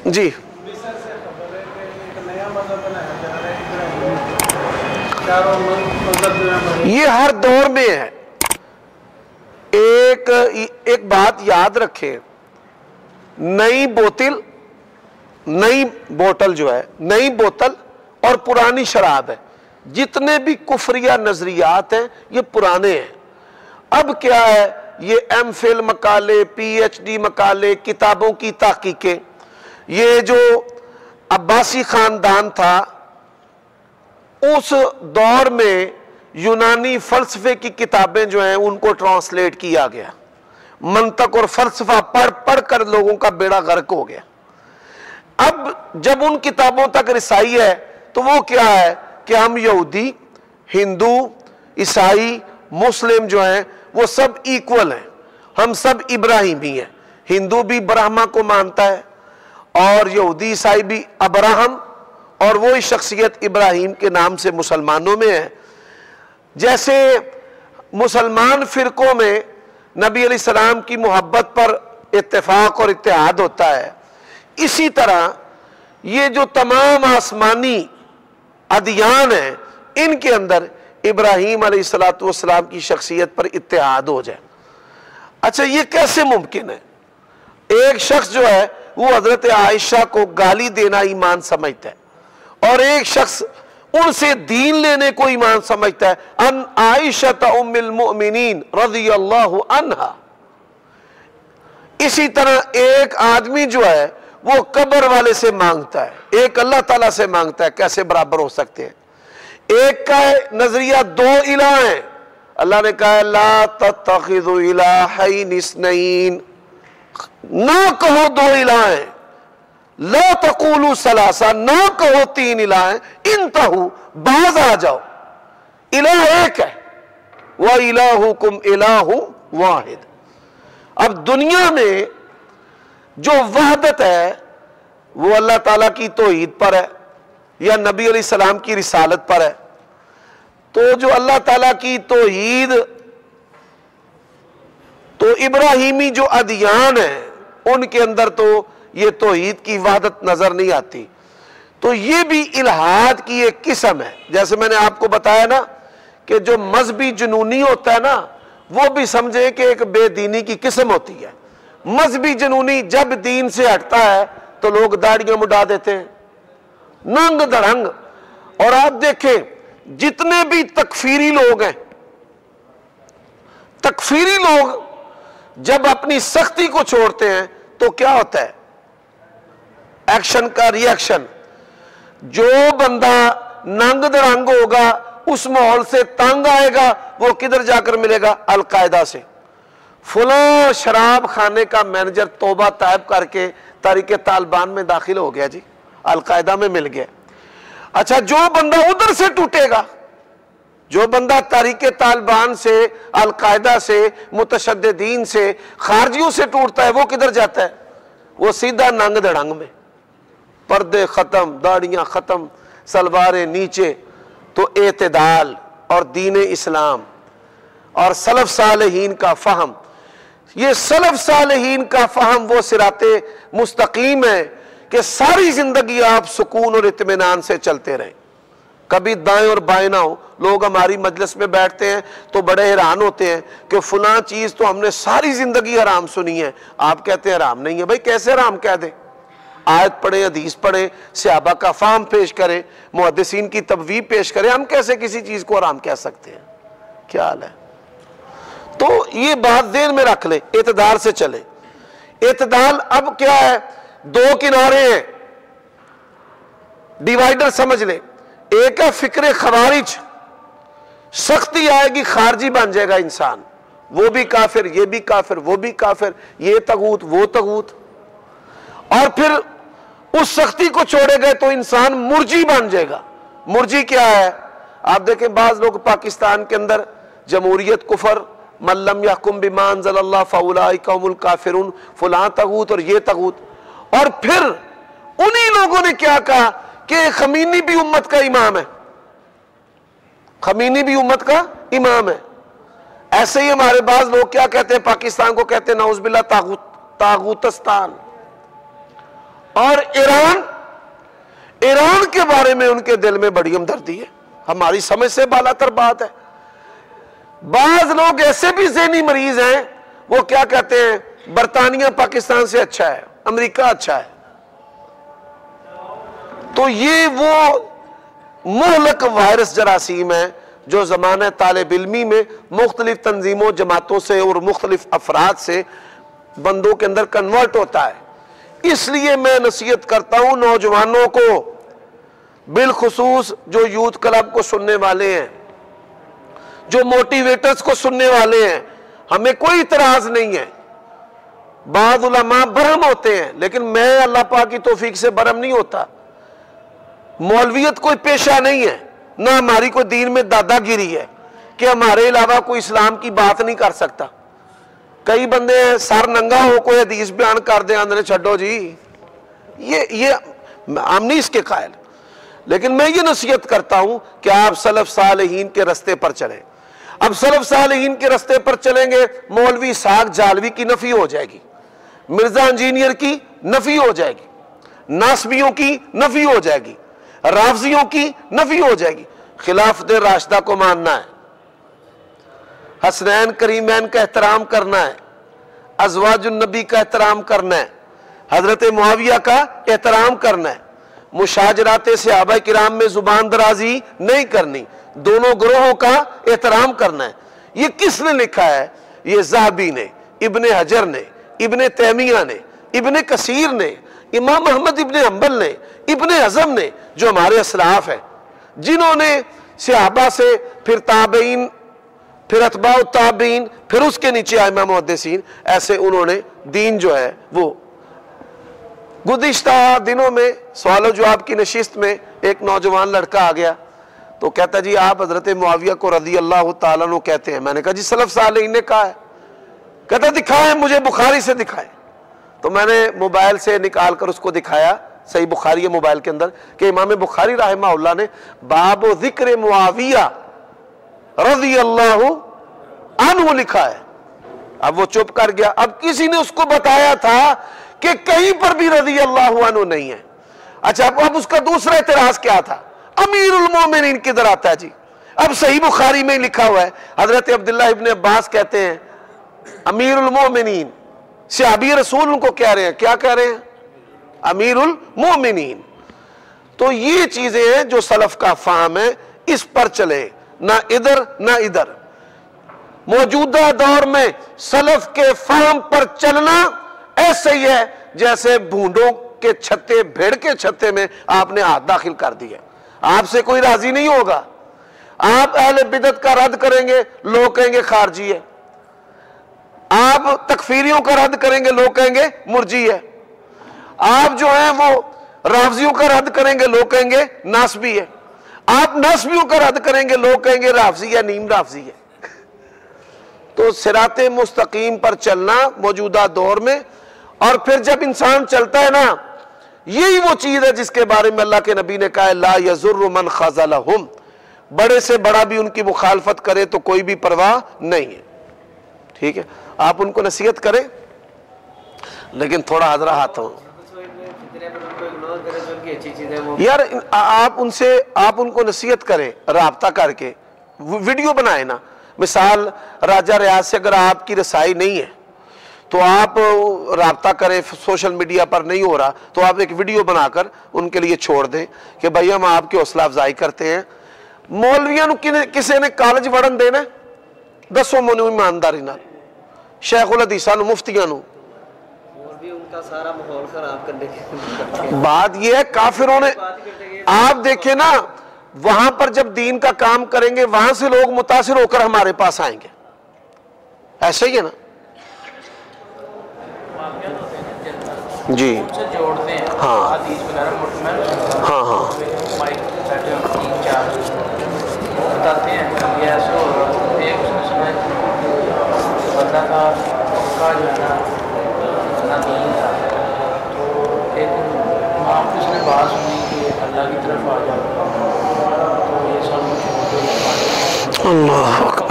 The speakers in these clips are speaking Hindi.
जी, ये हर दौर में है। एक बात याद रखें, नई बोतल जो है, नई बोतल और पुरानी शराब है। जितने भी कुफरिया नजरियात हैं ये पुराने हैं। अब क्या है, ये एमफिल मकाले, पीएचडी मकाले, किताबों की ताकीकें, ये जो अब्बासी खानदान था उस दौर में यूनानी फलसफे की किताबें जो हैं उनको ट्रांसलेट किया गया। मंतक और फलसफा पढ़ पढ़ कर लोगों का बेड़ा गर्क हो गया। अब जब उन किताबों तक रिसाई है तो वो क्या है कि हम यहूदी, हिंदू, ईसाई, मुस्लिम जो हैं वो सब इक्वल हैं, हम सब इब्राहिमी हैं। हिंदू भी ब्रह्मा को मानता है और यहूदी ईसाई भी अब्राहम, और वो शख्सियत इब्राहिम के नाम से मुसलमानों में है। जैसे मुसलमान फिरकों में नबी अलैहिस्सलाम की मोहब्बत पर इत्तेफाक और इत्तेहाद होता है, इसी तरह ये जो तमाम आसमानी अदियान हैं इनके अंदर इब्राहीम अलैहिस्सलाम की शख्सियत पर इत्तेहाद हो जाए। अच्छा, ये कैसे मुमकिन है? एक शख्स जो है वो हजरत आयशा को गाली देना ईमान समझता है और एक शख्स उनसे दीन लेने को ईमान समझता है। अन आयशा उम्मुल मोमिनीन रज़ियल्लाहु अन्हा। इसी तरह एक आदमी जो है वो कब्र वाले से मांगता है, एक अल्लाह ताला से मांगता है, कैसे बराबर हो सकते हैं? एक का नजरिया दो इलाह हैं। अल्लाह ने कहा ला तत्तखिज़ू इलाहैन इस्नैन, ना कहो दो इलाह हैं, ला तक़ूलू सलासा, ना कहो तीन इलाह हैं, इंतहू, बाज आ जाओ, इलाह एक है, व इलाहुकुम इलाहु वाहिद। अब दुनिया में जो वहदत है वो अल्लाह ताला की तौहीद पर है या नबी अलैहिस्सलाम की रिसालत पर है। तो जो अल्लाह ताला की तौहीद, तो इब्राहीमी जो अदियान है उनके अंदर तो ये तौहीद की वहदत नजर नहीं आती। तो ये भी इल्हाद की एक किस्म है। जैसे मैंने आपको बताया ना कि जो मजहबी जुनूनी होता है ना, वो भी समझे कि एक बेदीनी की किस्म होती है। मजहबी जुनूनी जब दीन से हटता है तो लोग दाढ़ियां मुड़ा देते हैं, नंग धड़ंग। और आप देखें जितने भी तकफीरी लोग हैं, तकफीरी लोग जब अपनी सख्ती को छोड़ते हैं तो क्या होता है? एक्शन का रिएक्शन। जो बंदा नंग धड़ंग होगा, उस माहौल से तंग आएगा, वो किधर जाकर मिलेगा? अलकायदा से। फुला शराब खाने का मैनेजर तौबा तायब करके तारीके तालिबान में दाखिल हो गया जी, अलकायदा में मिल गया। अच्छा, जो बंदा उधर से टूटेगा, जो बंदा तारीके तालिबान से, अलकायदा से, मुतशद्दिदीन से, खारजियों से टूटता है, वो किधर जाता है? वो सीधा नंग धड़ंग में, पर्दे खत्म, दाढ़ियां खत्म, सलवारें नीचे। तो एतदाल और दीन इस्लाम और सलफ सालेहीन का फहम, ये सलफ सालेहीन का फहम वो सिराते मुस्तकीम है कि सारी जिंदगी आप सुकून और इत्मीनान से चलते रहें, कभी दाएं और बाएं ना हो। लोग हमारी मजलिस में बैठते हैं तो बड़े हैरान होते हैं कि फलां चीज तो हमने सारी जिंदगी हराम सुनी है, आप कहते हैं हराम नहीं है। भाई कैसे हराम कह दे? आयत पढ़े, हदीस पढ़े, सहाबा का फाहम पेश करें, मुहद्दिसीन की तबवीब पेश करें, हम कैसे किसी चीज को हराम कह सकते हैं? क्या हाल है? तो ये बात ज़हन में रख ले, इत्दाल से चले। इत्दाल अब क्या है? दो किनारे हैं, डिवाइडर समझ ले। एक है फिक्र खवारिज, सख्ती आएगी खारजी बन जाएगा इंसान, वो भी काफिर, ये भी काफिर, वो भी काफिर, ये तगूत, वो तगूत। और फिर उस सख्ती को छोड़े गए तो इंसान मुर्जी बन जाएगा। मुर्जी क्या है? आप देखें बाज लोग पाकिस्तान के अंदर जमहूरियत कुफर, मल्लम यहकुम बिमा अंज़लल्लाह फउलाइका हुमुल काफिरून, फलां तगूत और ये तगूत। और फिर उन्हीं लोगों ने क्या कहा कि खमीनी भी उम्मत का इमाम है, खमीनी भी उम्मत का इमाम है। ऐसे ही हमारे बाज लोग क्या कहते हैं? पाकिस्तान को कहते हैं नाउज़ुबिल्लाह तागूतस्तान। और ईरान के बारे में उनके दिल में बड़ी हमदर्दी है। हमारी समझ से बालातर बात है। बाज लोग ऐसे भी ज़हनी मरीज हैं, वो क्या कहते हैं बरतानिया पाकिस्तान से अच्छा है, अमेरिका अच्छा है। तो ये वो मुहलक वायरस जरासीम है जो ज़माने तालिब इल्मी में मुख्तलिफ तंजीमों जमातों से और मुख्तलिफ अफराद से बंदों के अंदर कन्वर्ट होता है। इसलिए मैं नसीहत करता हूं नौजवानों को, बिलखुसूस जो यूथ क्लब को सुनने वाले हैं, जो मोटिवेटर्स को सुनने वाले हैं, हमें कोई इतराज नहीं है। बाद उलमा बरहम होते हैं, लेकिन मैं अल्लाह पाक की तौफीक से बरहम नहीं होता। मौलवियत कोई पेशा नहीं है, ना हमारी कोई दीन में दादागिरी है कि हमारे अलावा कोई इस्लाम की बात नहीं कर सकता। कई बंदे हैं सर नंगा हो कोई हदीस बयान कर दे, आंदने छड्डो जी, ये हम नहीं इसके कायल। लेकिन मैं ये नसीहत करता हूं कि आप सलफ सालेहीन के रास्ते पर चलें। अब सलफ सालेहीन के रास्ते पर चलेंगे, मौलवी साग जालवी की नफी हो जाएगी, मिर्जा इंजीनियर की नफी हो जाएगी, नासबियों की नफी हो जाएगी, राफजियों की नफी हो जाएगी। खिलाफत राशिदा को मानना है, हसनैन करीमैन का एहतराम करना है, अज़वाजुन नबी का एहतराम करना है, हजरत मुआविया का एहतराम करना है, मुशाजराते सहाबा किराम में जुबान दराजी नहीं करनी, दोनों ग्रोहों का एहतराम करना है। ये किसने लिखा है? ये ज़हाबी ने, इब्ने हजर ने, इब्ने तैमिया ने, इब्ने कसीर ने, इमाम अहमद इब्ने हम्बल ने, इब्ने हज़म ने, जो हमारे असलाफ हैं, जिन्होंने सहाबा से फिर ताबईन, फिर अतबाउ ताबईन, फिर उसके नीचे आइमा मुहद्दिसीन, ऐसे उन्होंने दीन जो है वो। गुज़िश्ता दिनों में सवाल जवाब की नशिस्त में एक नौजवान लड़का आ गया, तो कहता जी आप हजरत मुआविया को रज़ी अल्लाह तआला अन्हु कहते हैं। मैंने कहा जी सलफ सालेहीन ने कहा है। कहता दिखाएं मुझे, बुखारी से दिखाएं। तो मैंने मोबाइल से निकाल कर उसको दिखाया, सही बुखारी है मोबाइल के अंदर, कि इमाम बुखारी रहमहुल्लाह ने बाब ज़िक्र मुआविया रज़ी अल्लाह अन्हु लिखा है। अब वो चुप कर गया। अब किसी ने उसको बताया था कि कहीं पर भी रज़ी अल्लाह अन्हु नहीं है। अच्छा, अब उसका दूसरा एतराज क्या था? अमीरुल मोमिनीन किधर आता है जी? अब सही बुखारी में लिखा हुआ है, हजरत अब्दुल्लाह इब्ने अब्बास कहते हैं अमीरुल मोमिनीन, सहाबी रसूल उनको कह रहे हैं, क्या कह रहे हैं? अमीरुल मोमिनीन। तो ये चीजें हैं जो सलफ का फाहम है, इस पर चले, ना इधर ना इधर। मौजूदा दौर में सलफ के फाहम पर चलना ऐसे ही है जैसे भूंडों के छत्ते, भेड़ के छत्ते में आपने हाथ दाखिल कर दिया। आपसे कोई राजी नहीं होगा। आप अहले बिदत का रद्द करेंगे, लोग कहेंगे खारजी है। आप तकफीरियों का रद्द करेंगे, लोग कहेंगे मुर्जी है। आप जो है वो राफजियों का रद्द करेंगे, लोग कहेंगे नासबी है। आप नासबियों का रद्द करेंगे, लोग कहेंगे राफजी है, नीम राफजी है। तो सिराते मुस्तकीम पर चलना मौजूदा दौर में, और फिर जब इंसान चलता है ना, यही वो चीज है जिसके बारे में अल्लाह के नबी ने कहा ला यज़ुर्रु मन खज़लहुम, बड़े से बड़ा भी उनकी मुखालफत करे तो कोई भी परवाह नहीं है। ठीक है, आप उनको नसीहत करें, लेकिन थोड़ा हाजरा हाथ हो यार। आप उनको नसीहत करें, राब्ता करके वीडियो बनाए ना। मिसाल राजा रियाज से अगर आपकी रसाई नहीं है तो आप राब्ता करें, सोशल मीडिया पर नहीं हो रहा तो आप एक वीडियो बनाकर उनके लिए छोड़ दें कि भाई हम आपकी हौसला अफजाई करते हैं। मौलवियां किसी ने कॉलेज वड़न देना, दसो मैनू ईमानदारी नाल, शेखुल हदीसां नू, मुफ्तियां नू, उनका सारा माहौल खराब करने की बात यह है। काफिरों ने, आप देखें ना, वहां पर जब दीन का काम करेंगे वहां से लोग मुतासिर होकर हमारे पास आएंगे, ऐसे ही है ना जी? जोड़ते हैं हाँ हाँ हाँ, बताते हैं ये ऐसे हो रहा है। एक उसने बंदा था, उसका जो है ना दीन था, तो एक वहाँ पर उसने बात सुनी कि अल्लाह की तरफ आ जाओ, तो ये सब अल्लाह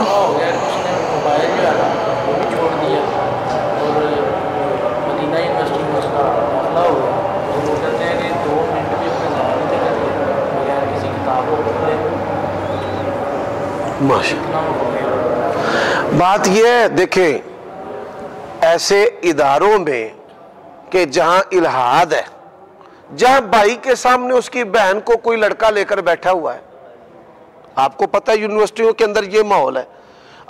हो गया। उसने मोबाइल जो है ना वो भी छोड़ दिया और मदीना यूनिवर्सिटी में उसका दाखिला हो गया। माशाअल्लाह। बात यह है, देखें, ऐसे इदारों में कि जहां इल्हाद है, जहां भाई के सामने उसकी बहन को कोई लड़का लेकर बैठा हुआ है, आपको पता है यूनिवर्सिटियों के अंदर ये माहौल है।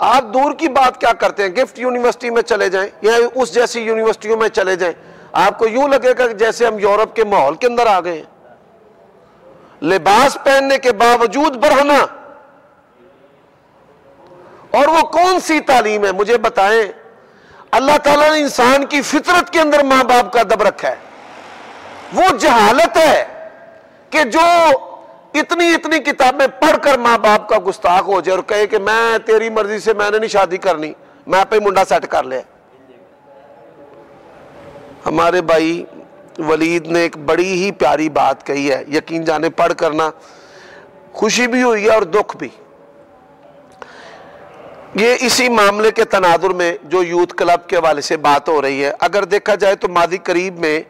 आप दूर की बात क्या करते हैं, गिफ्ट यूनिवर्सिटी में चले जाएं या उस जैसी यूनिवर्सिटियों में चले जाएं, आपको यूं लगेगा कि जैसे हम यूरोप के माहौल के अंदर आ गए हैं। लिबास पहनने के बावजूद बरहना, और वो कौन सी तालीम है मुझे बताएं। अल्लाह ताला ने इंसान की फितरत के अंदर मां बाप का अदब रखा है। वो जहालत है कि जो इतनी इतनी किताबें पढ़कर मां बाप का गुस्ताख हो जाए और कहे कि मैं तेरी मर्जी से मैंने नहीं शादी करनी, मैं आप ही मुंडा सेट कर लिया। हमारे भाई वलीद ने एक बड़ी ही प्यारी बात कही है, यकीन जाने पढ़ करना खुशी भी हुई है और दुख भी। ये इसी मामले के तनादुर में जो यूथ क्लब के हवाले से बात हो रही है, अगर देखा जाए तो मादी करीब में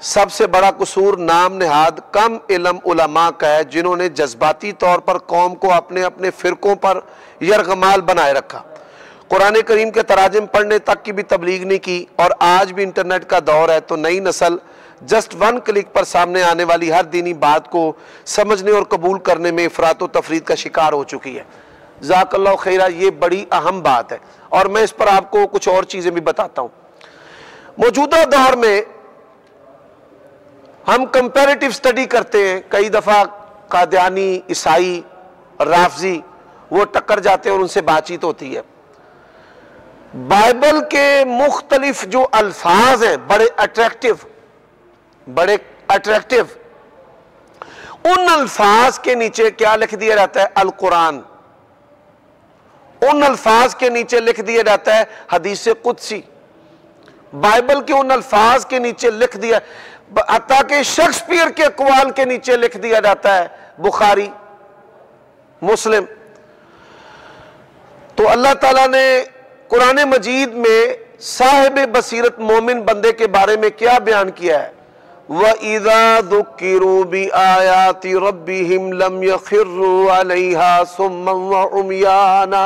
सबसे बड़ा कसूर नाम नहाद कम इल्म उलमा का है, जिन्होंने जज्बाती तौर पर कौम को अपने अपने फिरकों पर यरगमाल बनाए रखा। कुरान करीम के तराजिम पढ़ने तक की भी तबलीग नहीं की, और आज भी इंटरनेट का दौर है तो नई नस्ल जस्ट वन क्लिक पर सामने आने वाली हर दीनी बात को समझने और कबूल करने में इफरात व तफरीद का शिकार हो चुकी है। ज़ाकल्लाहु खैरा, ये बड़ी अहम बात है, और मैं इस पर आपको कुछ और चीज़ें भी बताता हूँ। मौजूदा दौर में हम कंपैरेटिव स्टडी करते हैं, कई दफ़ा कादियानी, ईसाई, राफजी वो टक्कर जाते हैं और उनसे बातचीत होती है। बाइबल के मुख्तलिफ जो अल्फाज हैं बड़े अट्रैक्टिव, उन अल्फाज के नीचे क्या लिख दिया जाता है, अल कुरान। उन अल्फाज के नीचे लिख दिया जाता है हदीस कुदसी। बाइबल के उन अल्फाज के नीचे लिख दिया, हत्ता कि शेक्सपियर के अक़वाल के नीचे लिख दिया जाता है बुखारी, मुस्लिम। तो अल्लाह ताला ने कुरान मजीद में साहिब बसीरत मोमिन बंदे के बारे में क्या बयान किया है, व इज़ा ज़ुक्किरू बि आयाति रब्बिहिम लम यख़िर्रू अलैहा सुम्मन व उम्याना।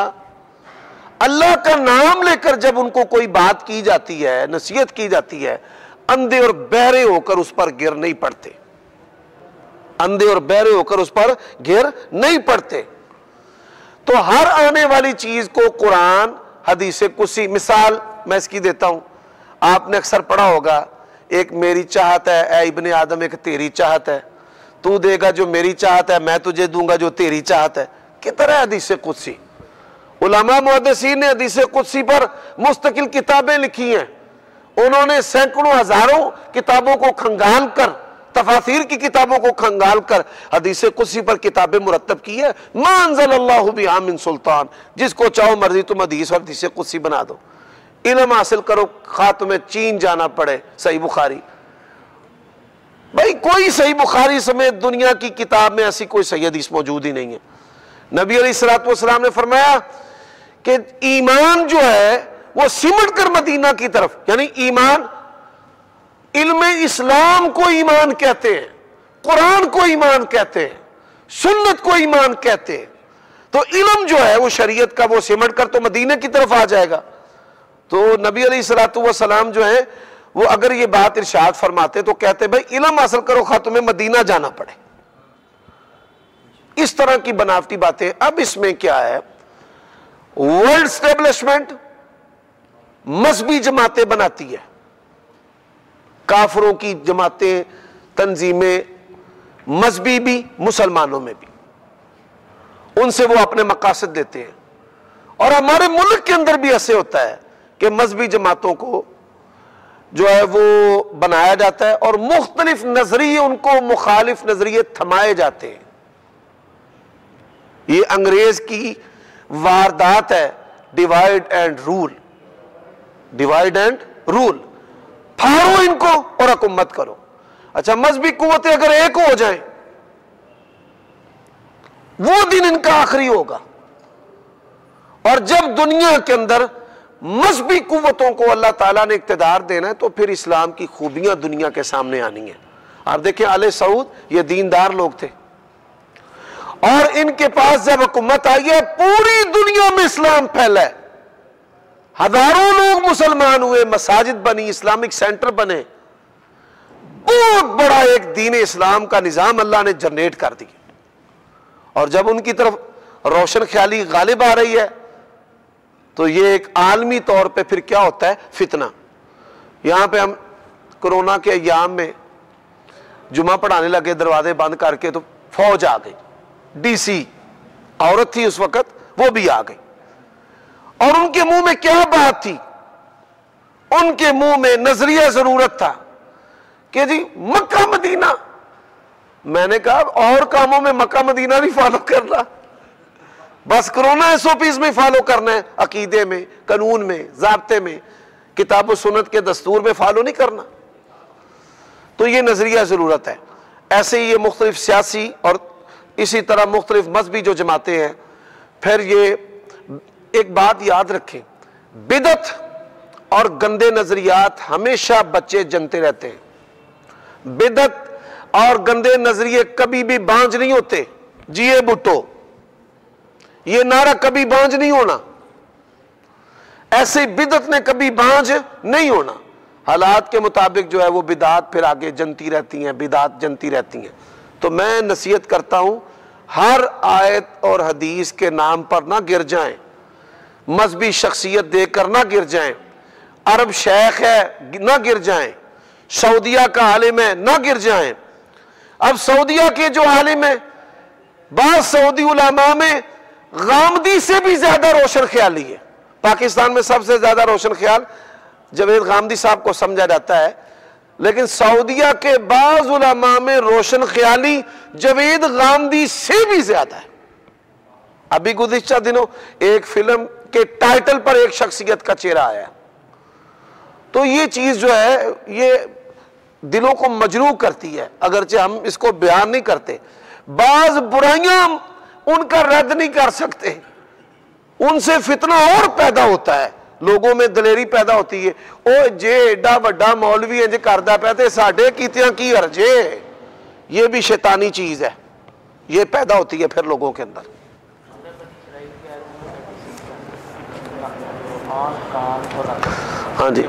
अल्लाह का नाम लेकर जब उनको कोई बात की जाती है, नसीहत की जाती है, अंधे और बहरे होकर उस पर गिर नहीं पड़ते, अंधे और बहरे होकर उस पर गिर नहीं पड़ते। तो हर आने वाली चीज को कुरान, हदीस कुदसी, मिसाल मैं इसकी देता हूं, आपने अक्सर पढ़ा होगा, एक मेरी चाहत है ऐ इब्ने आदम, एक तेरी चाहत है, तू देगा जो मेरी चाहत है, मैं तुझे दूंगा जो तेरी चाहत है। कितना है हदीस कुदसी। उलमा मुहद्दिसीन ने हदीस कुदसी पर मुस्तकिल किताबें लिखी हैं। उन्होंने सैकड़ों हजारों किताबों को खंगाल कर, तफासीर की किताबों को खंगाल कर हदीस कुदसी पर किताबें मुरत्तब की है। मा अंज़लल्लाहु बिहा मिन सुल्तान, जिसको चाहो मर्जी तुम हदीस और हदीस कुदसी बना दो, इल्म हासिल करो, खा तुम्हें चीन जाना पड़े। सही बुखारी, भाई कोई सही बुखारी समेत दुनिया की किताब में ऐसी कोई सही हदीस मौजूद ही नहीं है। नबी अलैहिस्सलातु वस्सलाम ने फरमाया कि ईमान जो है वो सिमट कर मदीना की तरफ, यानी ईमान, इल्म इस्लाम को ईमान कहते हैं, कुरान को ईमान कहते हैं, सुन्नत को ईमान कहते हैं। तो इल्म जो है वो शरीयत का, वो सिमट कर तो मदीने की तरफ आ जाएगा। तो नबी अलैहिस्सलातु वस्सलाम जो है वो अगर ये बात इरशाद फरमाते तो कहते भाई इल्म हासिल करो, खा तुम्हें मदीना जाना पड़े। इस तरह की बनावटी बातें। अब इसमें क्या है, वर्ल्ड स्टेब्लिशमेंट मजहबी जमातें बनाती है, काफरों की जमातें, तंजीमें, मजहबी भी, मुसलमानों में भी, उनसे वो अपने मकासद लेते हैं। और हमारे मुल्क के अंदर भी ऐसे होता है कि मजहबी जमातों को जो है वो बनाया जाता है और मुख्तलिफ नजरिए, उनको मुखालिफ नजरिए थमाए जाते हैं। ये अंग्रेज की वारदात है, divide and rule, divide and rule, फाड़ो इनको और हुकूमत करो। अच्छा, मजहबी कुव्वतें अगर एक हो जाएं, वो दिन इनका आखिरी होगा। और जब दुनिया के अंदर मजहबी कुव्वतों को अल्लाह ताला ने इक्तदार देना है तो फिर इस्लाम की खूबियां दुनिया के सामने आनी है। आप देखें आले सऊद, ये दीनदार लोग थे और इनके पास जब हुकूमत आई है, पूरी दुनिया में इस्लाम फैला है, हजारों लोग मुसलमान हुए, मसाजिद बनी, इस्लामिक सेंटर बने, बहुत बड़ा एक दीन इस्लाम का निजाम अल्लाह ने जनरेट कर दिया। और जब उनकी तरफ रोशन ख्याली गालिब आ रही है तो ये एक आलमी तौर पे फिर क्या होता है, फितना। यहां पे हम कोरोना के अयाम में जुमा पढ़ाने लगे, दरवाजे बंद करके, तो फौज आ गई, डीसी औरत थी उस वक्त, वो भी आ गई। और उनके मुंह में क्या बात थी, उनके मुंह में नजरिया जरूरत था कि जी मक्का मदीना। मैंने कहा और कामों में मक्का मदीना नहीं फॉलो करना, बस कोरोना एसओपीज में फॉलो करना है, अकीदे में, कानून में, ज़ाब्ते में, किताब और सुन्नत के दस्तूर में फॉलो नहीं करना। तो ये नजरिया जरूरत है। ऐसे ही ये मुख्तलिफ सियासी और इसी तरह मुख्तलिफ मजहबी जो जमाते हैं। फिर ये एक बात याद रखें, बिदत और गंदे नजरियात हमेशा बच्चे जनते रहते हैं। बिदत और गंदे नजरिए कभी भी बांझ नहीं होते। जिए भुट्टो, ये नारा कभी बांझ नहीं होना, ऐसे बिदत ने कभी बांझ नहीं होना। हालात के मुताबिक जो है वो बिदात फिर आगे जनती रहती हैं, बिदात जनती रहती हैं। तो मैं नसीहत करता हूं, हर आयत और हदीस के नाम पर ना गिर जाएं, मजहबी शख्सियत देकर ना गिर जाएं, अरब शेख है ना गिर जाएं, सऊदिया का आलिम है ना गिर जाएं। अब सऊदिया के जो आलिम है, बाज़ सऊदी उलमा में गामदी से भी ज्यादा रोशन ख्याली है। पाकिस्तान में सबसे ज्यादा रोशन ख्याल जवेद गामदी साहब को समझा जाता है, लेकिन सऊदिया के बाज़ उलमा में रोशन ख्याली जवेद गामदी से भी ज्यादा है। अभी गुज़िश्ता दिनों एक फिल्म के टाइटल पर एक शख्सियत का चेहरा आया, तो ये चीज जो है ये दिलों को मजरूह करती है, अगरचे हम इसको बयान नहीं करते। बाज बुराइयां उनका रद्द नहीं कर सकते, उनसे फितना और पैदा होता है, लोगों में दलेरी पैदा होती है। ओ जे एडा वड्डा मौलवी इंज करदा पिया ते साडे कीतियां की अर्जे, ये भी शैतानी चीज है, ये पैदा होती है फिर लोगों के अंदर। हाँ जी,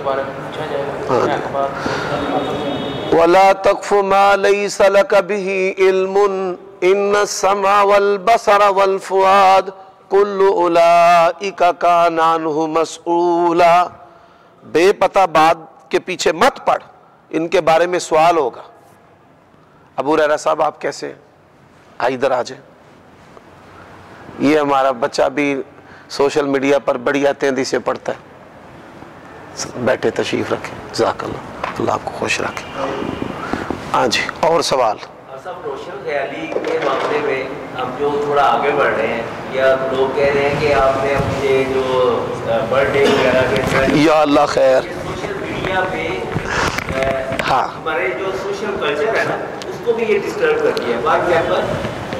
वला तक़्फ़ु मा लैसा लका बिही इल्मुन इन्नस-समा वल बसरा वल फ़ुआद कुल्लु उलाइका काना अन्हु मसऊला। बेपता बात के पीछे मत पड़, इनके बारे में सवाल होगा। अबू हुरैरा साहब आप कैसे हैं, इधर आ जाए। ये हमारा बच्चा भी सोशल मीडिया पर बढ़िया तेंदी से पढ़ता है। बैठे, तशरीफ रखें, जज़ाकल्लाह, अल्लाह आपको खुश रखे। हाँ जी, और सवाल। सब रोशन ख्याली के मामले में हम जो थोड़ा आगे बढ़ रहे हैं, या लोग कह रहे हैं कि आपने अपने जो बर्थडे वगैरह के, या अल्लाह खैर, सोशल मीडिया पे हाँ हमारे जो सोशल कल्चर है ना, उसको भी ये डिस्टर्ब कर दिया है। फॉर एग्जाम्पल,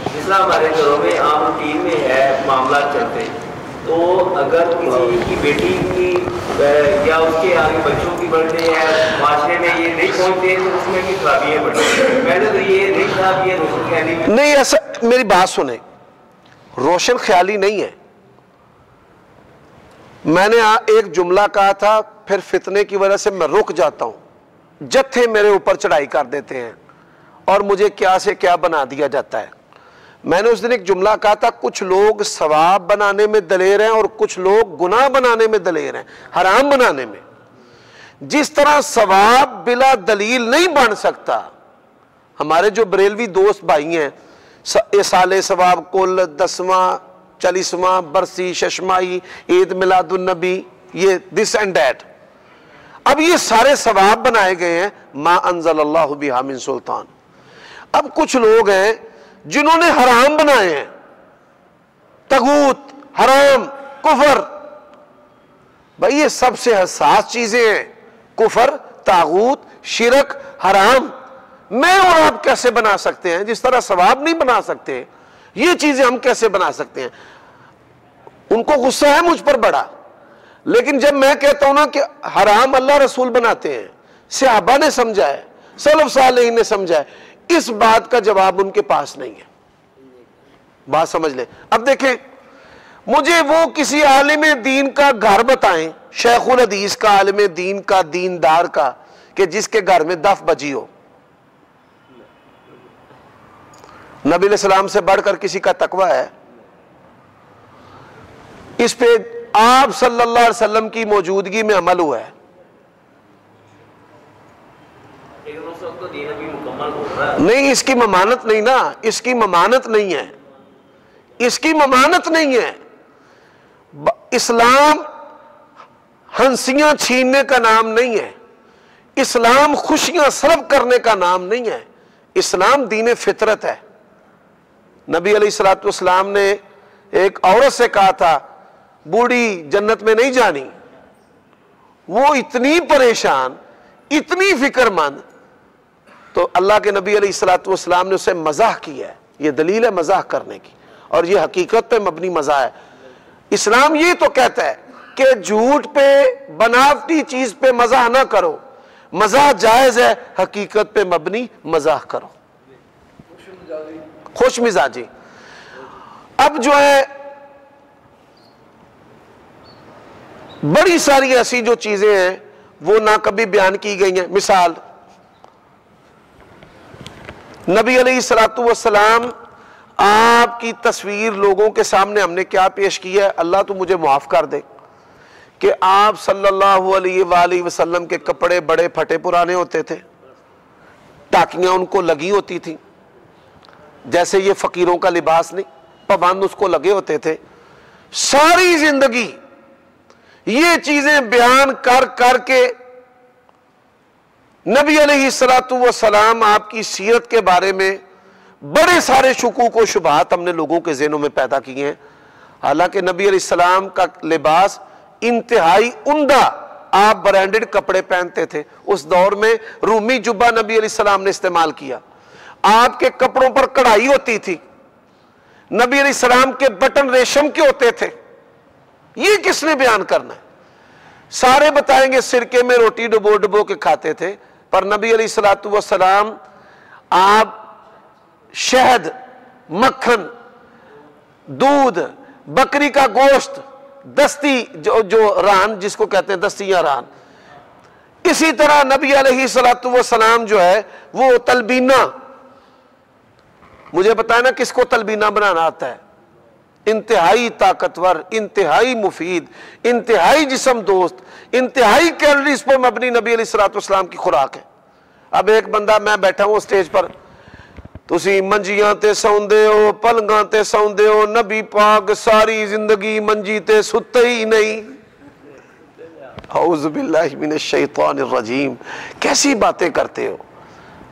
जिस तरह हमारे घरों में आम रूटीन में है मामला चलते, तो अगर किसी की बेटी की या उसके आगे बच्चों की बर्थडे है, माशरे में ये नहीं पहुंचते तो उसमें भी खराबियाँ बढ़ती हैं। पहले तो ये नहीं था, ये रोशन ख्याली नहीं, ऐसा मेरी बात सुने, रोशन ख्याली नहीं है। मैंने एक जुमला कहा था, फिर फितने की वजह से मैं रुक जाता हूं। जत्थे मेरे ऊपर चढ़ाई कर देते हैं और मुझे क्या से क्या बना दिया जाता है। मैंने उस दिन एक जुमला कहा था, कुछ लोग सवाब बनाने में दलेर हैं और कुछ लोग गुनाह बनाने में दलेर हैं, हराम बनाने में। जिस तरह सवाब बिला दलील नहीं बन सकता, हमारे जो बरेलवी दोस्त भाई हैं, साले सवाब कुल, 10वां 40वां बरसी, शशमाई, ईद मिलादुन्नबी, ये दिस एंड दैट, अब ये सारे सवाब बनाए गए हैं मा अंज़लल्लाहु बिहा मिन सुल्तान। अब कुछ लोग हैं जिन्होंने हराम बनाए हैं, तगूत, हराम, कुफर। भाई ये सबसे हसास चीजें हैं, कुफर, तागूत, शिरक, हराम। मैं और आप कैसे बना सकते हैं? जिस तरह सवाब नहीं बना सकते, ये चीजें हम कैसे बना सकते हैं? उनको गुस्सा है मुझ पर बड़ा, लेकिन जब मैं कहता हूं ना कि हराम अल्लाह रसूल बनाते हैं, सहाबा ने समझा है, सलफ सालेहीन ने समझा है, इस बात का जवाब उनके पास नहीं है। बात समझ ले। अब देखें, मुझे वो किसी आलिम दीन का घर बताएं, शेखुल हदीस का, आलिम दीन का, दीनदार का, कि जिसके घर में दफ बजी हो। नबी अलैहि सलाम से बढ़कर किसी का तकवा है? इस पे आप सल्लल्लाहु अलैहि वसल्लम की मौजूदगी में अमल हुआ है। नहीं, इसकी ममानत नहीं ना, इसकी ममानत नहीं है, इसकी ममानत नहीं है। इस्लाम हंसियां छीनने का नाम नहीं है, इस्लाम खुशियां सलब करने का नाम नहीं है। इस्लाम दीन फितरत है। नबी अलैहिस्सलातु वस्सलाम ने एक औरत से कहा था बूढ़ी जन्नत में नहीं जानी। वो इतनी परेशान, इतनी फिक्रमंद, तो अल्लाह के नबी अलैहिस्सलातु वस्सलाम ने उसे मजाह किया है। ये दलील है मजाह करने की, और ये हकीकत पे मबनी मजाह है। इस्लाम ये तो कहता है कि झूठ पे, बनावटी चीज पे मजाह ना करो, मजाह जायज है, हकीकत पे मबनी मजाह करो, खुश मिजाजी। अब जो है बड़ी सारी ऐसी जो चीजें हैं वो ना कभी बयान की गई हैं। मिसाल, नबी अलैहिस्सलातु वस्सलाम आपकी तस्वीर लोगों के सामने हमने क्या पेश की है, अल्लाह तो मुझे माफ कर दे, कि आप सल्लल्लाहु अलैहि वसल्लम के कपड़े बड़े फटे पुराने होते थे, टाकियां उनको लगी होती थी, जैसे ये फकीरों का लिबास नहीं, पाबंद उसको लगे होते थे। सारी जिंदगी ये चीजें बयान कर करके नबी अलैहिस्सलातु वस्सलाम आपकी सीरत के बारे में बड़े सारे शुकूक व शुबहात हमने लोगों के ज़हनों में पैदा किए हैं। हालांकि नबी अलैहिस्सलाम का लिबास इंतहाई उम्दा, आप ब्रांडेड कपड़े पहनते थे। उस दौर में रूमी जुब्बा नबी अलैहिस्सलाम ने इस्तेमाल किया, आपके कपड़ों पर कढ़ाई होती थी, नबी अलैहिस्सलाम के बटन रेशम के होते थे। ये किसने बयान करना है? सारे बताएंगे सिरके में रोटी डुबो डुबो के खाते थे, पर नबी अलैहिस्सलातु वस्सलाम आप शहद, मक्खन, दूध, बकरी का गोश्त, दस्ती, जो रान जिसको कहते हैं दस्ती या रान, इसी तरह नबी अलैहिस्सलातु वस्सलाम जो है वो तलबीना, मुझे बताना किसको तलबीना बनाना आता है? इंतहाई ताकतवर, इंतहाई मुफीद, इंतहाई जिस्म दोस्त, इंतहाई कैलोरीज पर मबनी नबी अलैहिस्सलातु वस्सलाम की खुराक है। अब एक बंदा, मैं बैठा हूं स्टेज पर, तुसी मंजियां ते सौंदे हो, पलंगां ते सौंदे हो, नबी पाक सारी जिंदगी मंजी ते सुते ही नहीं। औज़ु बिल्लाहि मिनश शैतानिर रजीम, कैसी बातें करते हो?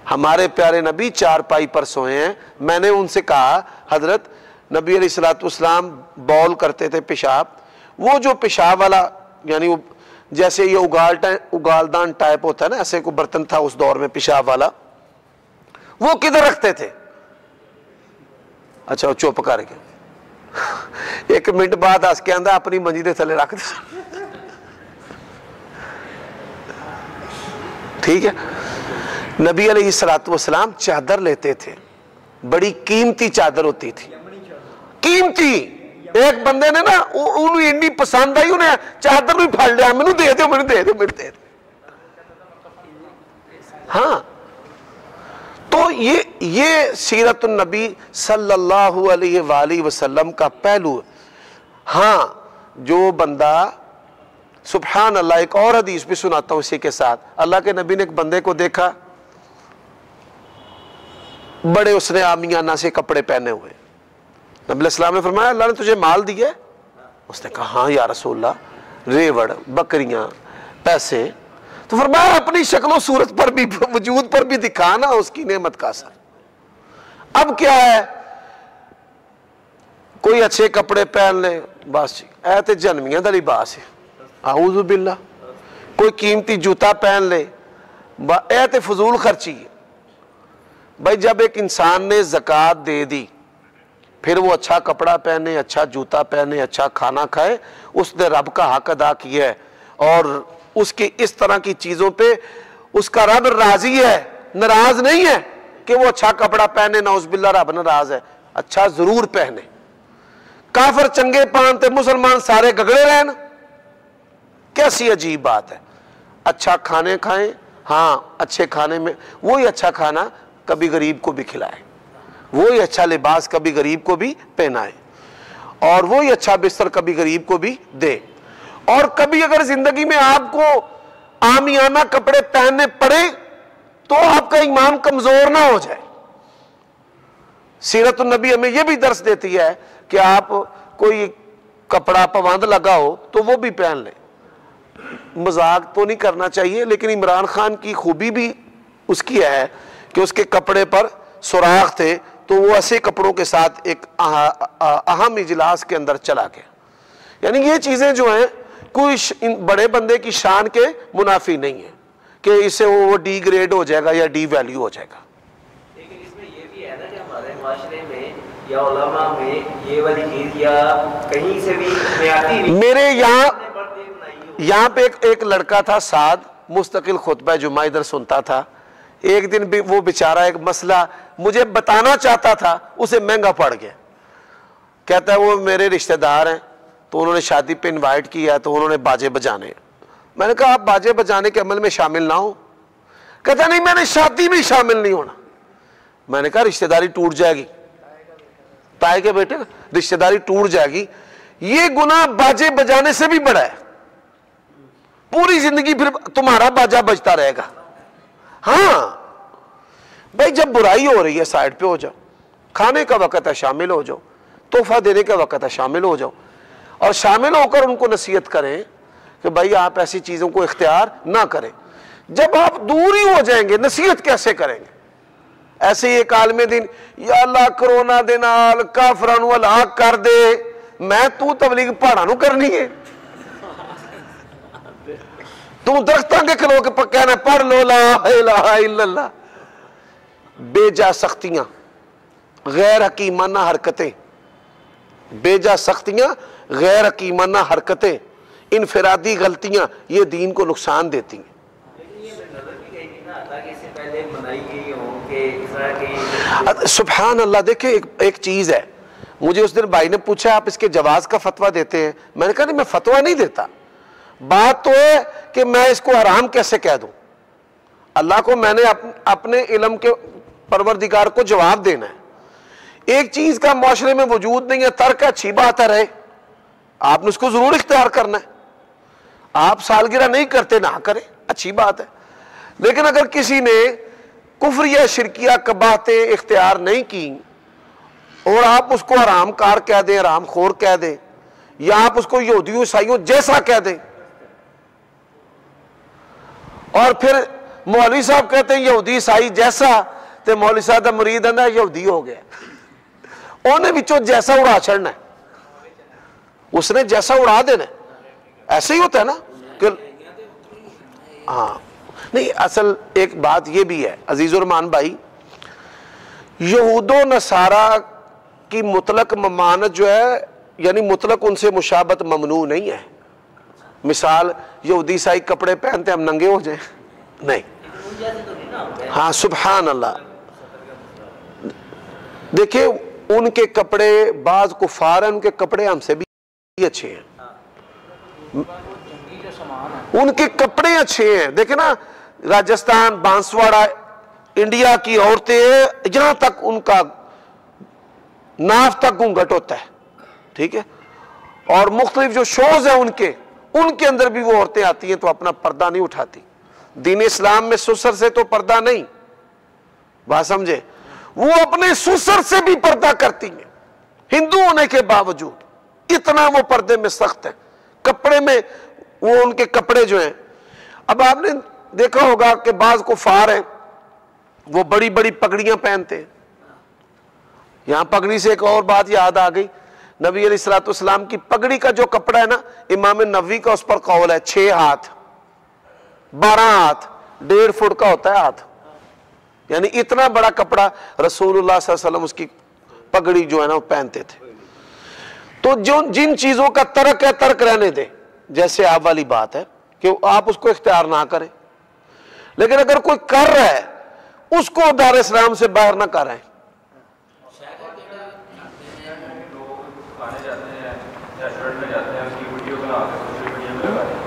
हमारे प्यारे नबी चारपाई पर सोए हैं। मैंने उनसे कहा, हजरत नबी अलैहिस्सलातु वस्सलाम बॉल करते थे पेशाब, वो जो पेशाब वाला, यानी वो जैसे ये उगालदान टाइप होता है ना, ऐसे को बर्तन था उस दौर में पेशाब वाला, वो किधर रखते थे? अच्छा, वो चुप करके एक मिनट बाद हस के आंदा अपनी मंजी के थले रख दे। ठीक है। नबी अलैहिस्सलातु वस्सलाम चादर लेते थे, बड़ी कीमती चादर होती थी, कीमती। एक बंदे ने ना उन्हें इन्नी पसंद आई, उन्हें चादर भी फड़ लिया, मैनू दे दो, मैनू दे दो, मैनू दे दो। हाँ, तो ये सीरत नबी सल्लल्लाहु अलैहि वसल्लम का पहलू। हाँ, जो बंदा, सुभान अल्लाह, एक और हदीस भी सुनाता हूं इसी के साथ। अल्लाह के नबी ने एक बंदे को देखा, बड़े उसने आमियाना से कपड़े पहने हुए। नबी सल्लल्लाहु अलैहि वसल्लम ने फरमाया, अल्लाह ने तुझे माल दिया? उसने कहा हाँ या रसूलल्लाह, रेवड़, बकरियां, पैसे। तो फरमाया अपनी शक्लो सूरत पर भी, वजूद पर भी दिखाना उसकी नेमत का असर। अब क्या है, कोई अच्छे कपड़े पहन ले, बस ऐ ते जन्मियां दा लिबास है, आऊज़ु बिल्लाह। कोई कीमती जूता पहन ले, ऐ ते फजूल खर्ची है। भाई, जब एक इंसान ने ज़कात दे दी, फिर वो अच्छा कपड़ा पहने, अच्छा जूता पहने, अच्छा खाना खाए, उसने रब का हक अदा किया है, और उसकी इस तरह की चीज़ों पे उसका रब राजी है, नाराज नहीं है कि वो अच्छा कपड़ा पहने, नौज़ बिल्लाह रब नाराज है। अच्छा जरूर पहने। काफर चंगे पान ते मुसलमान सारे गगड़े रहन, कैसी अजीब बात है। अच्छा खाने खाएं, हाँ अच्छे खाने में वही अच्छा खाना कभी गरीब को भी खिलाए, वही अच्छा लिबास कभी गरीब को भी पहनाए, और वही अच्छा बिस्तर कभी गरीब को भी दे। और कभी अगर जिंदगी में आपको आमियाना कपड़े पहनने पड़े तो आपका ईमान कमजोर ना हो जाए। सीरत नबी हमें यह भी दर्श देती है कि आप कोई कपड़ा पवंद लगा हो तो वो भी पहन लें। मजाक तो नहीं करना चाहिए, लेकिन इमरान खान की खूबी भी उसकी है कि उसके कपड़े पर सुराख थे तो वो ऐसे कपड़ों के साथ एक अहम इजलास के अंदर चला गया। यानी ये चीजें जो हैं कोई बड़े बंदे की शान के मुनाफी नहीं है कि इससे वो डी ग्रेड हो जाएगा या डी वैल्यू हो जाएगा। लेकिन इसमें ये भी है ना कि हमारे माशरे में या उलमा में ये वाली चीज या कहीं से भी मेरे यहाँ पे एक लड़का था साद, मुस्तकिल खुतबा जुमा इधर सुनता था। एक दिन भी वो बेचारा एक मसला मुझे बताना चाहता था, उसे महंगा पड़ गया। कहता है वो मेरे रिश्तेदार हैं तो उन्होंने शादी पे इनवाइट किया तो उन्होंने बाजे बजाने। मैंने कहा आप बाजे बजाने के अमल में शामिल ना हो। कहता नहीं मैंने शादी में शामिल नहीं होना। मैंने कहा रिश्तेदारी टूट जाएगी, ताए के बेटे रिश्तेदारी टूट जाएगी। ये गुनाह बाजे बजाने से भी बड़ा है। पूरी जिंदगी फिर तुम्हारा बाजा बजता रहेगा। हाँ भाई जब बुराई हो रही है साइड पे हो जाओ, खाने का वक्त है शामिल हो जाओ, तोहफा देने का वक्त है शामिल हो जाओ, और शामिल होकर उनको नसीहत करें कि भाई आप ऐसी चीजों को इख्तियार ना करें। जब आप दूर ही हो जाएंगे नसीहत कैसे करेंगे? ऐसे ही एक आलमे दिन या अल्लाह कोरोना दे नाल काफरां नूं हलाक कर दे, मैं तू तबलीग पहाड़ां नूं करनी है? तू दरख्तां के खलो के कहना पढ़ लो ला इलाहा इल्लल्लाह। बेजा सख्तियां, गैर हकीमाना हरकतें, बेजा सख्तियां, गैर हकीमाना हरकतें, इनफरादी गलतियां ये दीन को नुकसान देती हैं। सुभान अल्लाह। देखिए एक चीज है, मुझे उस दिन भाई ने पूछा आप इसके जवाज का फतवा देते हैं? मैंने कहा नहीं मैं फतवा नहीं देता, बात तो है कि मैं इसको हराम कैसे कह दूं। अल्लाह को मैंने अपने इल्म के परवरदिगार को जवाब देना है। एक चीज का माशरे में वजूद नहीं है, तर्क अच्छी बात है रहे, आपने उसको जरूर इख्तियार करना है। आप सालगिरह नहीं करते ना करें, अच्छी बात है। लेकिन अगर किसी ने कुफ्र या शिरकिया कबाहतें इख्तियार नहीं की और आप उसको हराम कार कह दें, हराम खोर कह दें, या आप उसको यहूदियों ईसाइयों जैसा कह दें, और फिर मौलवी साहब कहते हैं यहूदी ईसाई जैसा, तो मौलवी साहब का मुरीद आंदा यहूदी हो गया। उन्हें विचों जैसा उड़ा छड़ना है, उसने जैसा उड़ा देना। ऐसे ही होता है ना कि हाँ नहीं। असल एक बात यह भी है अजीजुर रहमान भाई, यहूदो नसारा की मुतलक ममानत जो है, यानी मुतलक उनसे मुशाबत ममनू नहीं है। मिसाल यहूदी ईसाई कपड़े पहनते हम नंगे हो जाए, नहीं। हाँ सुभान अल्लाह। देखिए उनके कपड़े, बाज कुफार हैं, उनके कपड़े हमसे भी अच्छे हैं, उनके कपड़े अच्छे हैं। देखे ना राजस्थान बांसवाड़ा इंडिया की औरतें यहां तक उनका नाफ तक घूंघट होता है, ठीक है। और मुख्तलिफ जो शोज हैं उनके अंदर भी वो औरतें आती हैं तो अपना पर्दा नहीं उठाती। दीन इस्लाम में सुसर से तो पर्दा नहीं, बात समझे, वो अपने सुसर से भी पर्दा करती हैं हिंदू होने के बावजूद। इतना वो पर्दे में सख्त है। कपड़े में वो उनके कपड़े जो हैं, अब आपने देखा होगा कि बाज कुफार हैं वो बड़ी बड़ी पगड़ियां पहनते हैं। यहां पगड़ी से एक और बात याद आ गई, नबी अलैहिस्सलाम की पगड़ी का जो कपड़ा है ना, इमाम नबवी का उस पर कौल है 6 हाथ 12 हाथ 1.5 फुट का होता है हाथ, यानी इतना बड़ा कपड़ा रसूलुल्लाह सल्लल्लाहु अलैहि वसल्लम उसकी पगड़ी जो है ना वो पहनते थे। तो जो जिन चीजों का तर्क है तर्क रहने दे, जैसे आप वाली बात है कि आप उसको इख्तियार ना करें, लेकिन अगर कोई कर रहा है उसको दार इस्लाम से बाहर ना कर रहे हैं। खाने जाते हैं, रेस्टोरेंट में जाते हैं, उसकी वीडियो बना के सोशल मीडिया में लगा दें,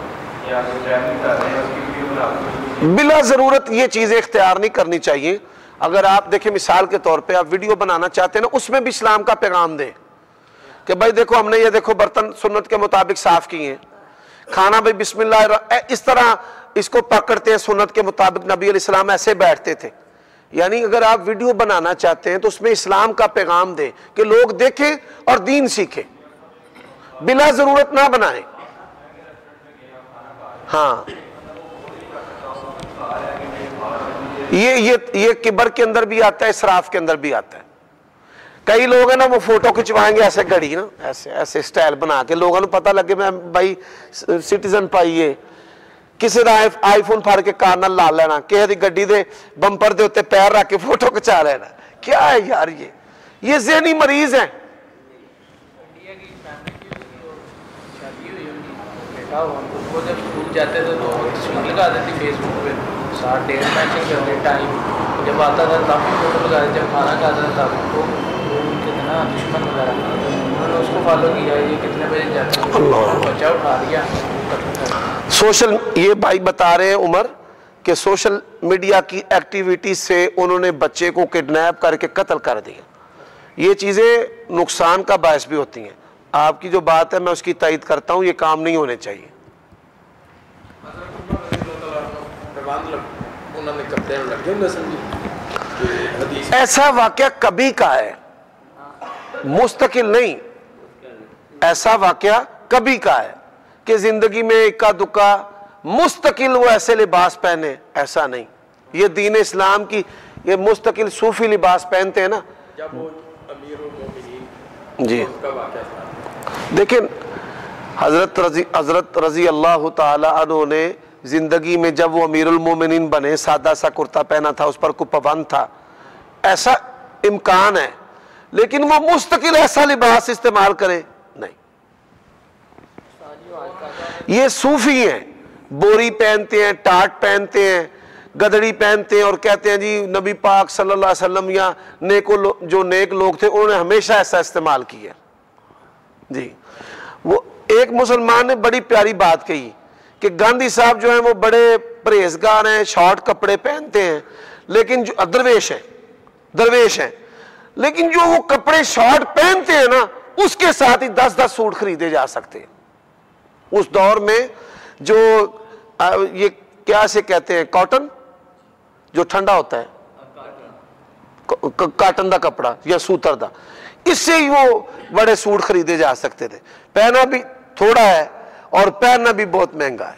या कोई ट्रैवलिंग कर रहे हैं उसकी वीडियो बना के बिला ज़रूरत ये चीज़ें इख्तियार नहीं करनी चाहिए। अगर आप देखें मिसाल के तौर पे आप वीडियो बनाना चाहते हैं ना, उसमें भी इस्लाम का पैगाम दें कि भाई देखो हमने ये देखो बर्तन सुन्नत के मुताबिक साफ किए हैं, खाना भाई बिस्मिल्लाह, इस तरह इसको पकड़ते हैं सुन्नत के मुताबिक, नबी अलैहिस्सलाम ऐसे बैठते थे। यानी अगर आप वीडियो बनाना चाहते हैं तो उसमें इस्लाम का पैगाम दें कि लोग देखें और दीन सीखें, बिला ज़रूरत ना बनाएं। हाँ, ये किबर के अंदर भी आता है, इसराफ के अंदर भी आता है। कई लोग हैं ना वो फोटो खिंचवाएंगे ऐसे घड़ी ना, ऐसे ऐसे स्टाइल बना के, लोगों को पता लगे मैं भाई सिटीजन पाइए, किसी का आईफोन फाड़ के कार नाल ला लेना, किसी की गड्डी दे बंपर दे उत्ते पैर रख के फोटो खिंचा लेना। क्या है यार, ये ज़हनी मरीज है। वो जब स्कूल जाते थे तो तस्वीर लगा देती फेसबुक पे, साथ डेट मैचिंग करते टाइम, जब आता था तब भी फोटो लगा देते, जब खाना खाता था तब तो कितना दुश्मन वगैरह, उन्होंने उसको फॉलो किया, ये कितने बजे जाते हैं, बच्चा उठा दिया। सोशल, ये भाई बता रहे हैं उमर कि सोशल मीडिया की एक्टिविटी से उन्होंने बच्चे को किडनैप करके कत्ल कर दिया। ये चीज़ें नुकसान का बायस भी होती हैं। आपकी जो बात है मैं उसकी तायद करता हूँ, ये काम नहीं होने चाहिए। ऐसा वाकया कभी का है, मुस्तकिल नहीं। ऐसा वाकया कभी का है कि जिंदगी में इक्का दुक्का मुस्तकिल वो ऐसे लिबास पहने, ऐसा नहीं। ये दीन इस्लाम की, ये मुस्तकिल सूफी लिबास पहनते हैं ना। जब वो अमीरुल मोमिनीन जी, उसका वाकया देखिए हजरत रजी अल्लाह ताला अन्हु ने जिंदगी में जब वो अमीरुल मोमिनीन बने, सादा सा कुर्ता पहना था, उस पर कोई पाबंद था, ऐसा इम्कान है, लेकिन वो मुस्तकिल ऐसा लिबास इस्तेमाल करे नहीं। ये सूफी हैं, बोरी पहनते हैं, टाट पहनते हैं, गदड़ी पहनते हैं और कहते हैं जी नबी पाक सल्लल्लाहु अलैहि वसल्लम या जो नेक लोग थे उन्होंने हमेशा ऐसा इस्तेमाल किया जी। वो एक मुसलमान ने बड़ी प्यारी बात कही कि गांधी साहब जो हैं वो बड़े परहेजगार हैं, शॉर्ट कपड़े पहनते हैं, लेकिन जो दरवेश हैं, लेकिन जो वो कपड़े शॉर्ट पहनते हैं ना, उसके साथ ही 10-10 सूट खरीदे जा सकते हैं। उस दौर में जो ये क्या से कहते हैं, कॉटन जो ठंडा होता है, काटन का कपड़ा या सूतर का, इससे ही वो बड़े सूट खरीदे जा सकते थे। पहना भी थोड़ा है और पहनना भी बहुत महंगा है।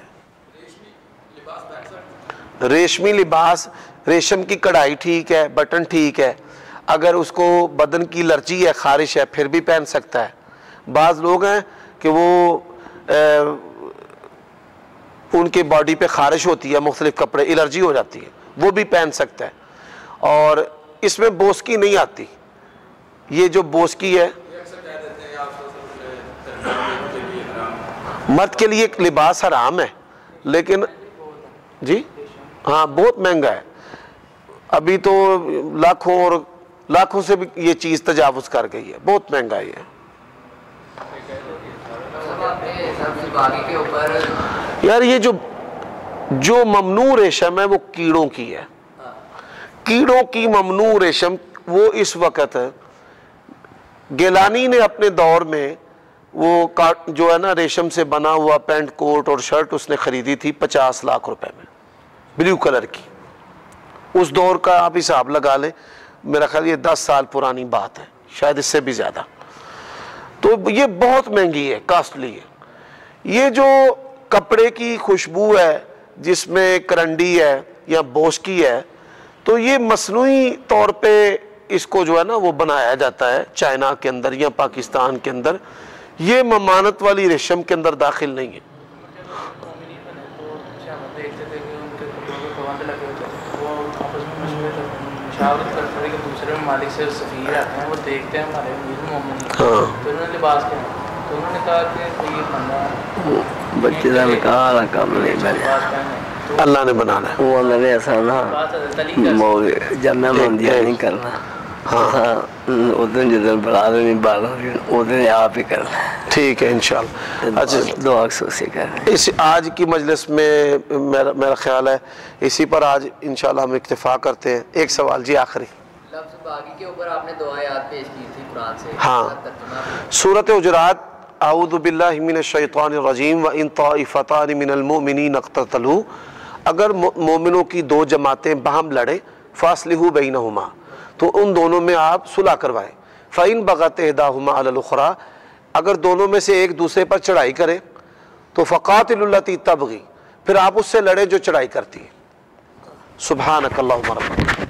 रेशमी लिबास, रेशम की कढ़ाई ठीक है, बटन ठीक है, अगर उसको बदन की एलर्जी है, खारिश है, फिर भी पहन सकता है। बाज़ लोग हैं कि वो उनके बॉडी पे खारिश होती है, मुख्तलिफ कपड़े एलर्जी हो जाती है, वो भी पहन सकता है। और इसमें बोसकी नहीं आती। ये जो बोसकी है, मर्द के लिए लिबास हराम है, लेकिन जी हाँ बहुत महंगा है। अभी तो लाखों से भी ये चीज़ तजावुज कर गई है, बहुत महंगा है। यार ये जो ममनू रेशम है वो कीड़ों की है, कीड़ों की ममनू रेशम। वो इस वक्त गिलानी ने अपने दौर में वो जो है ना रेशम से बना हुआ पैंट कोट और शर्ट उसने खरीदी थी 50 लाख रुपए में, ब्लू कलर की। उस दौर का आप हिसाब लगा लें, मेरा ख्याल ये 10 साल पुरानी बात है, शायद इससे भी ज़्यादा। तो ये बहुत महंगी है, कॉस्टली है। ये जो कपड़े की खुशबू है जिसमें करंडी है या बोसकी है, तो ये मसनूई तौर पे इसको जो है ना वो बनाया जाता है चाइना के अंदर या पाकिस्तान के अंदर। ये ममानत वाली रेशम के अंदर दाखिल नहीं है। दूसरे ममालिक से सफ़ीर आते हैं, वो देखते हैं हमारे मोमिन, तो उन्होंने लिबास किया, तो उन्होंने कहा कि ये बंदा बच्चे का निकाह काम नहीं बने, अल्लाह ने बनाना है। वो मेरे ऐसा ना जब मैं मंदिर नहीं करना हाँ उधर जिधर बुला रहे उधर आप ही करना है। ठीक है इंशाल्लाह। अच्छा दुआ खसूसी कर इस आज की मजलिस में मेरा ख्याल है इसी पर आज इंशाल्लाह हम इक्तिफा करते हैं। एक सवाल जी आखिरी। लफ्ज़ बागी के ऊपर आपने दुआ याद पेश की थी कुरान से। हाँ, सूरत हुजुरात आऊज़ु बिल्लाहि मिनश शैतानिर रजीम व इन ताइफतानि मिनल मुमिनीन इक़्ततलू, अगर मोमिनों की दो जमातें बाहम लड़े फासलिहू बैनहुमा, तो उन दोनों में आप सुलह करवाएं। फ़इन बग़त इहदाहुमा अलल उख़रा, अगर दोनों में से एक दूसरे पर चढ़ाई करे तो फ़क़ातिलुल्लती तबग़ी, फिर आप उससे लड़े जो चढ़ाई करती है। सुब्हानकल्लाहुम्मा रब्बना।